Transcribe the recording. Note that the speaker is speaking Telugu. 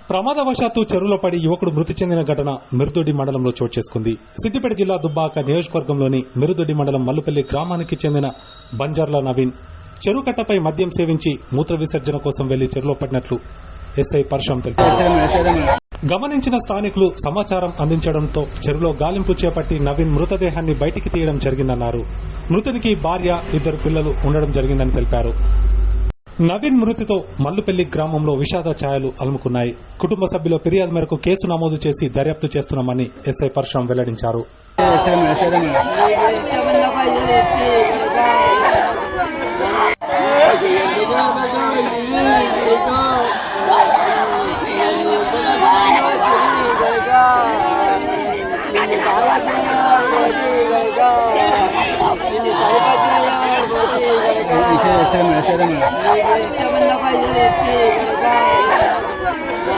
ప్రమాదవశాత్తు చెరువులో పడి యువకుడు మృతి చెందిన ఘటన మిరుదొడ్డి మండలంలో చోటు చేసుకుంది. సిద్దిపేట జిల్లా దుబ్బాక నియోజకవర్గంలోని మిరుదొడ్డి మండలం మల్లుపల్లి గ్రామానికి చెందిన బంజార్ల నవీన్ చెరువు కట్టపై మద్యం సేవించి మూత్ర విసర్జన కోసం వెళ్లి చెరువులో పడినట్లు ఎస్ఐ పరశురాం తెలిపారు. గమనించిన స్థానికులు సమాచారం అందించడంతో చెరువులో గాలింపు చేపట్టి నవీన్ మృతదేహాన్ని బయటికి తీయడం జరిగిందన్నారు. మృతునికి భార్య, 2 పిల్లలు ఉండడం జరిగిందని తెలిపారు. నవీన్ మృతితో మల్లుపల్లి గ్రామంలో విషాద ఛాయలు అలుముకున్నాయి. కుటుంబ సభ్యుల ఫిర్యాదు మేరకు కేసు నమోదు చేసి దర్యాప్తు చేస్తున్నామని ఎస్ఐ పరశురాం వెల్లడించారు. Saya